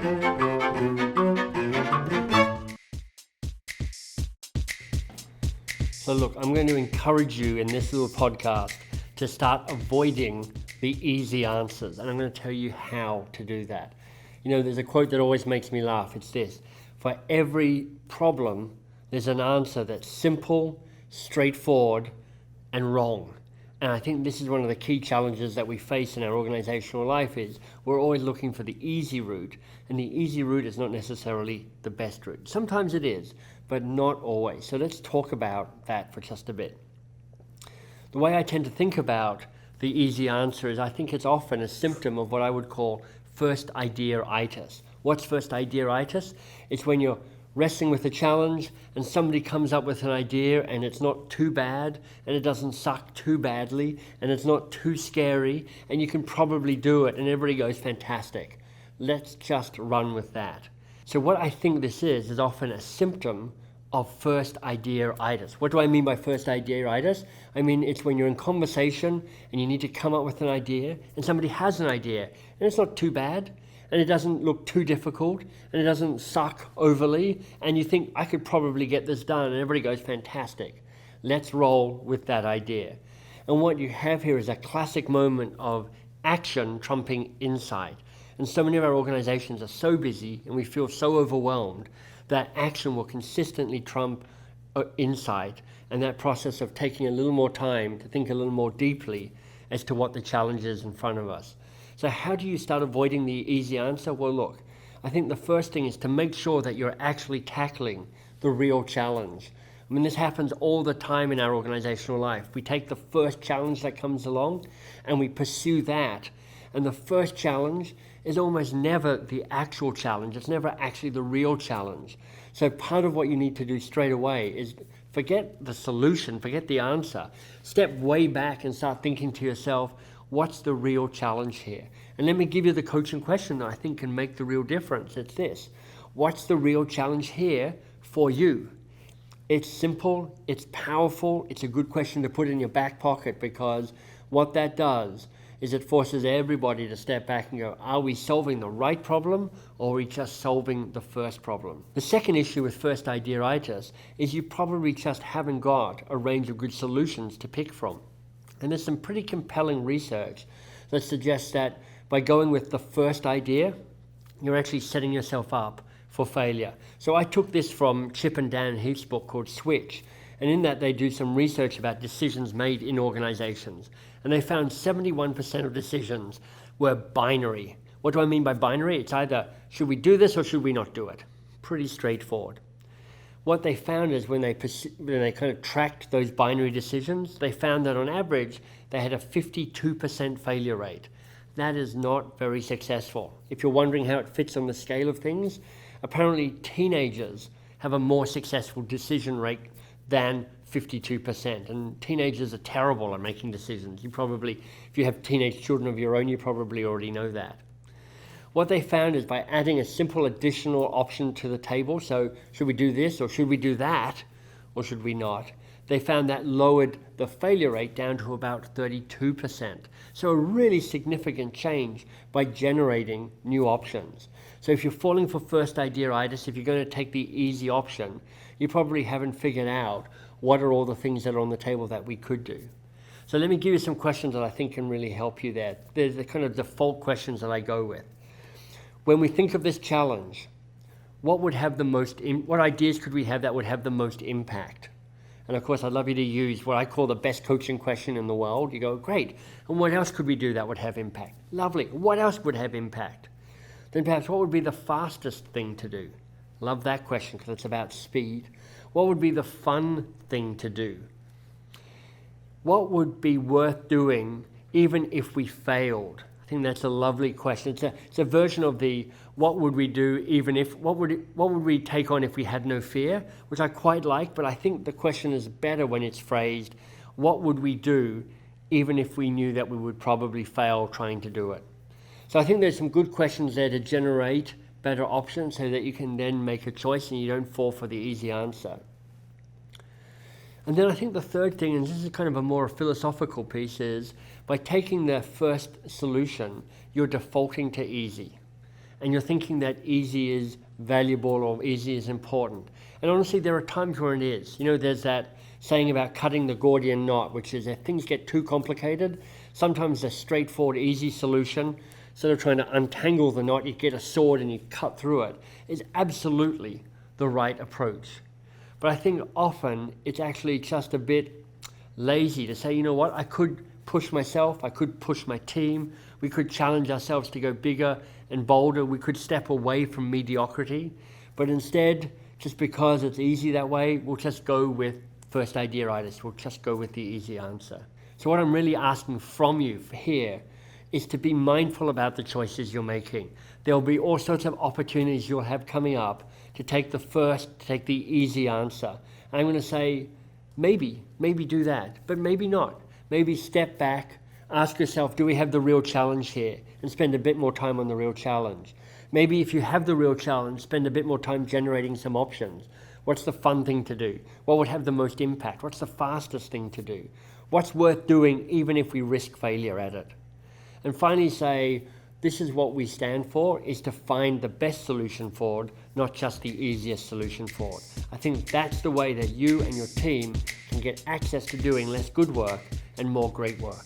So look, I'm going to encourage you in this little podcast to start avoiding the easy answers. And I'm going to tell you how to do that. You know, there's a quote that always makes me laugh. It's this: for every problem, there's an answer that's simple, straightforward, and wrong. And I think this is one of the key challenges that we face in our organizational life is we're always looking for the easy route, and the easy route is not necessarily the best route. Sometimes it is, but not always. So let's talk about that for just a bit. The way I tend to think about the easy answer is I think it's often a symptom of what I would call first idea-itis. What's first idea-itis? It's when you're wrestling with a challenge and somebody comes up with an idea and it's not too bad and it doesn't suck too badly and it's not too scary and you can probably do it and everybody goes, fantastic. Let's just run with that. So what I think this is often a symptom of first idea-itis. What do I mean by first idea-itis? I mean it's when you're in conversation and you need to come up with an idea and somebody has an idea and it's not too bad and it doesn't look too difficult and it doesn't suck overly and you think, I could probably get this done, and everybody goes, fantastic. Let's roll with that idea. And what you have here is a classic moment of action trumping insight. And so many of our organizations are so busy and we feel so overwhelmed that action will consistently trump insight, and that process of taking a little more time to think a little more deeply as to what the challenge is in front of us. So how do you start avoiding the easy answer? Well, look, I think the first thing is to make sure that you're actually tackling the real challenge. I mean, this happens all the time in our organizational life. We take the first challenge that comes along and we pursue that. And the first challenge is almost never the actual challenge. It's never actually the real challenge. So part of what you need to do straight away is forget the solution, forget the answer. Step way back and start thinking to yourself, what's the real challenge here? And let me give you the coaching question that I think can make the real difference. It's this: what's the real challenge here for you? It's simple, it's powerful, it's a good question to put in your back pocket, because what that does is it forces everybody to step back and go, are we solving the right problem or are we just solving the first problem? The second issue with first idea-itis is you probably just haven't got a range of good solutions to pick from. And there's some pretty compelling research that suggests that by going with the first idea, you're actually setting yourself up for failure. So I took this from Chip and Dan Heath's book called Switch. And in that they do some research about decisions made in organizations. And they found 71% of decisions were binary. What do I mean by binary? It's either should we do this or should we not do it? Pretty straightforward. What they found is when they kind of tracked those binary decisions, they found that on average, they had a 52% failure rate. That is not very successful. If you're wondering how it fits on the scale of things, apparently teenagers have a more successful decision rate than 52%. And teenagers are terrible at making decisions. You probably, if you have teenage children of your own, you probably already know that. What they found is by adding a simple additional option to the table, so should we do this or should we do that or should we not, they found that lowered the failure rate down to about 32%. So a really significant change by generating new options. So if you're falling for first idea-itis, if you're going to take the easy option, you probably haven't figured out what are all the things that are on the table that we could do. So let me give you some questions that I think can really help you there. There's the kind of default questions that I go with. When we think of this challenge, what ideas could we have that would have the most impact? And of course, I'd love you to use what I call the best coaching question in the world. You go, great, and what else could we do that would have impact? Lovely, what else would have impact? Then perhaps what would be the fastest thing to do? Love that question because it's about speed. What would be the fun thing to do? What would be worth doing even if we failed? I think that's a lovely question. It's a version of the what would we do even if, what would we take on if we had no fear, which I quite like, but I think the question is better when it's phrased, what would we do even if we knew that we would probably fail trying to do it? So I think there's some good questions there to generate better options so that you can then make a choice and you don't fall for the easy answer. And then I think the third thing, and this is kind of a more philosophical piece, is by taking the first solution, you're defaulting to easy. and you're thinking that easy is valuable or easy is important. And honestly, there are times where it is. There's that saying about cutting the Gordian knot, which is if things get too complicated, sometimes a straightforward, easy solution, instead of trying to untangle the knot, you get a sword and you cut through it, is absolutely the right approach. But I think often it's actually just a bit lazy to say, you know what, I could push myself, I could push my team, we could challenge ourselves to go bigger and bolder, we could step away from mediocrity, but instead, just because it's easy that way, we'll just go with first idea-itis, we'll just go with the easy answer. So what I'm really asking from you here is to be mindful about the choices you're making. There'll be all sorts of opportunities you'll have coming up to take the easy answer. And I'm going to say, maybe do that, but maybe not. Maybe step back, ask yourself, do we have the real challenge here? And spend a bit more time on the real challenge. Maybe if you have the real challenge, spend a bit more time generating some options. What's the fun thing to do? What would have the most impact? What's the fastest thing to do? What's worth doing even if we risk failure at it? And finally say, this is what we stand for, is to find the best solution forward, not just the easiest solution forward. I think that's the way that you and your team can get access to doing less good work and more great work.